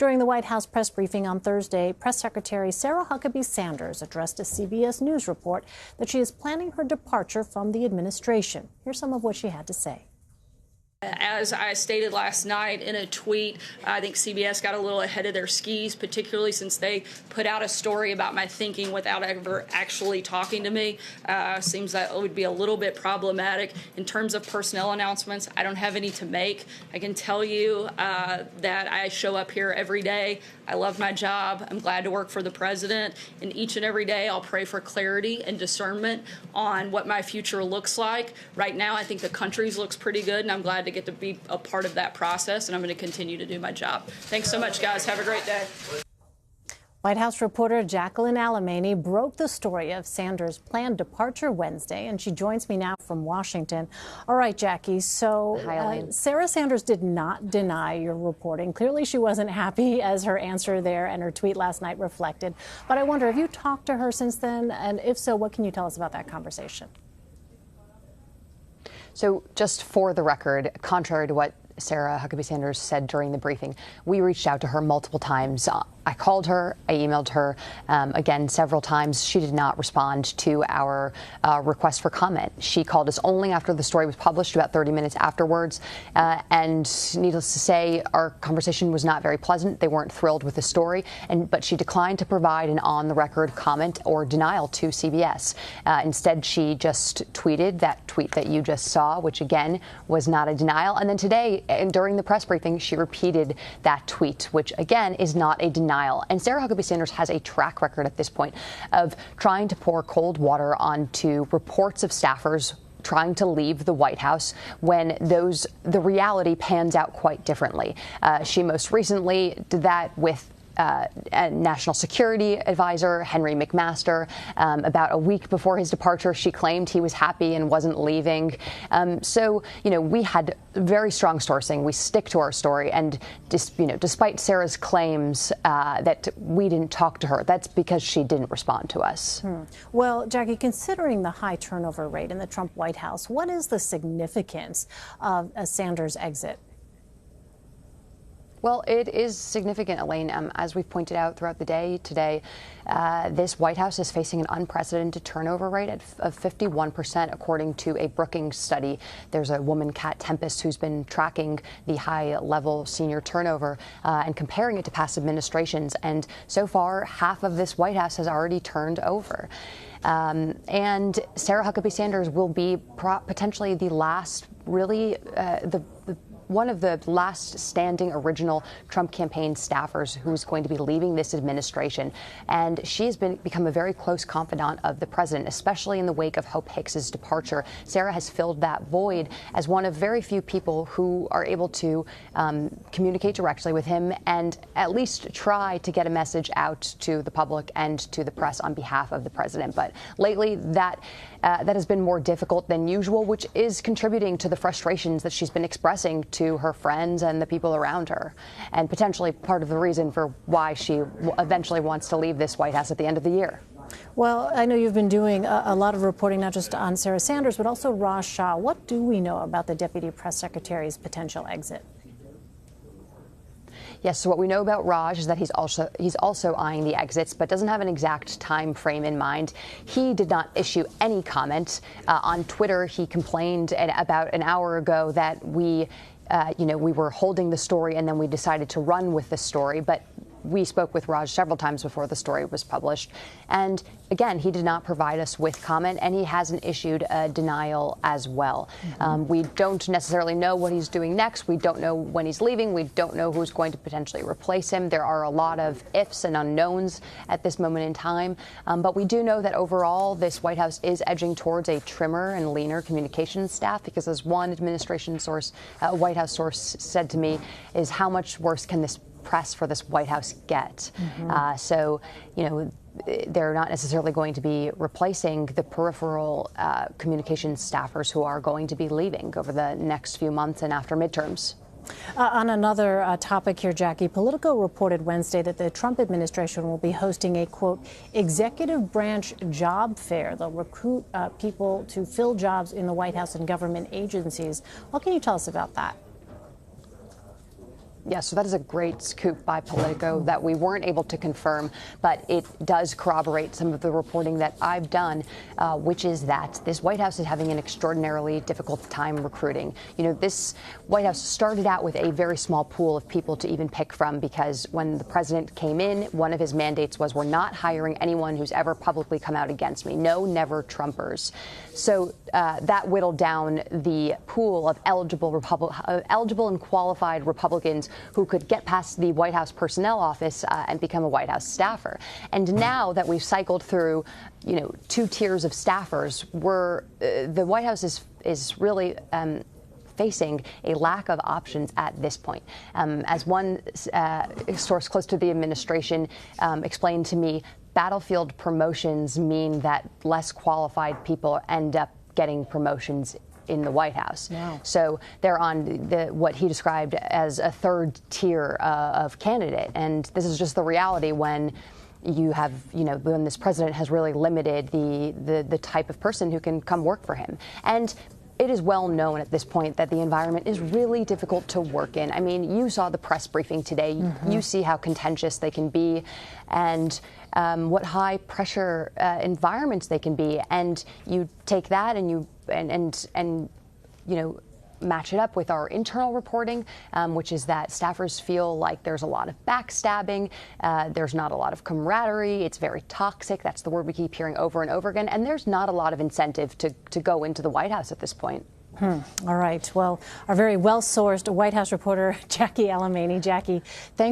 During the White House press briefing on Thursday, Press Secretary Sarah Huckabee Sanders addressed a CBS News report that she is planning her departure from the administration. Here's some of what she had to say. As I stated last night in a tweet, I think CBS got a little ahead of their skis, particularly since they put out a story about my thinking without ever actually talking to me. Seems that it would be a little bit problematic. In terms of personnel announcements, I don't have any to make. I can tell you that I show up here every day. I love my job. I'm glad to work for the president. And each and every day, I'll pray for clarity and discernment on what my future looks like. Right now, I think the country's looks pretty good, and I'm glad to get to be a part of that process, and I'm going to continue to do my job. Thanks so much, guys. Have a great day. White House reporter Jacqueline Alemany broke the story of Sanders' planned departure Wednesday, and she joins me now from Washington. All right, Jackie, so Sarah Sanders did not deny your reporting. Clearly, she wasn't happy, as her answer there and her tweet last night reflected. But I wonder, have you talked to her since then? And if so, what can you tell us about that conversation? So just for the record, contrary to what Sarah Huckabee Sanders said during the briefing, we reached out to her multiple times. I called her, I emailed her, again, several times. She did not respond to our request for comment. She called us only after the story was published, about 30 minutes afterwards. And needless to say, our conversation was not very pleasant. They weren't thrilled with the story, but she declined to provide an on-the-record comment or denial to CBS. Instead, she just tweeted that tweet that you just saw, which again was not a denial. And then today, during the press briefing, she repeated that tweet, which again is not a denial. And Sarah Huckabee Sanders has a track record at this point of trying to pour cold water onto reports of staffers trying to leave the White House when the reality pans out quite differently. She most recently did that with National Security Advisor Henry McMaster. About a week before his departure, she claimed he was happy and wasn't leaving. So, we had very strong sourcing. We stick to our story. And, despite Sarah's claims that we didn't talk to her, that's because she didn't respond to us. Well, Jackie, considering the high turnover rate in the Trump White House, what is the significance of a Sanders exit? Well, it is significant, Elaine. As we've pointed out throughout the day today, this White House is facing an unprecedented turnover rate of 51%, according to a Brookings study. There's a woman, Kat Tempest, who's been tracking the high-level senior turnover and comparing it to past administrations. And so far, half of this White House has already turned over. And Sarah Huckabee Sanders will be potentially the last, really, one of the last standing original Trump campaign staffers who's going to be leaving this administration. And she has become a very close confidant of the president, especially in the wake of Hope Hicks's departure. Sarah has filled that void as one of very few people who are able to communicate directly with him and at least try to get a message out to the public and to the press on behalf of the president. But lately, that has been more difficult than usual, which is contributing to the frustrations that she's been expressing to her friends and the people around her, and potentially part of the reason for why she eventually wants to leave this White House at the end of the year. Well, I know you've been doing a lot of reporting, not just on Sarah Sanders, but also Raj Shahs. What do we know about the Deputy Press Secretary's potential exit? Yes, so what we know about Raj is that he's also eyeing the exits, but doesn't have an exact time frame in mind. He did not issue any comment. On Twitter, he complained about an hour ago that we were holding the story and then we decided to run with the story. But we spoke with Raj several times before the story was published. And again, he did not provide us with comment, and he hasn't issued a denial as well. We don't necessarily know what he's doing next. We don't know when he's leaving. We don't know who's going to potentially replace him. There are a lot of ifs and unknowns at this moment in time. But we do know that overall, this White House is edging towards a trimmer and leaner communications staff, because as one administration source, White House source said to me, is how much worse can this press for this White House get? So, they're not necessarily going to be replacing the peripheral communications staffers who are going to be leaving over the next few months and after midterms. On another topic here, Jackie, Politico reported Wednesday that the Trump administration will be hosting a, quote, executive branch job fair. They'll recruit people to fill jobs in the White House and government agencies. What can you tell us about that? Yeah, so that is a great scoop by Politico that we weren't able to confirm, but it does corroborate some of the reporting that I've done, which is that this White House is having an extraordinarily difficult time recruiting. You know, this White House started out with a very small pool of people to even pick from, because when the president came in, one of his mandates was, we're not hiring anyone who's ever publicly come out against me. No, never Trumpers. So that whittled down the pool of eligible and qualified Republicans who could get past the White House Personnel Office and become a White House staffer. And now that we've cycled through, you know, 2 tiers of staffers, the White House is really facing a lack of options at this point. As one source close to the administration explained to me, battlefield promotions mean that less qualified people end up getting promotions in the White House. Wow. So they're on what he described as a 3rd tier of candidate. And this is just the reality when you have, you know, when this president has really limited the type of person who can come work for him. And it is well known at this point that the environment is really difficult to work in. I mean, you saw the press briefing today. You see how contentious they can be and what high pressure environments they can be. And you take that and you know, match it up with our internal reporting, which is that staffers feel like there's a lot of backstabbing, there's not a lot of camaraderie, it's very toxic. That's the word we keep hearing over and over again. And there's not a lot of incentive to go into the White House at this point. All right. Well, our very well-sourced White House reporter, Jackie Alemany. Jackie, thanks.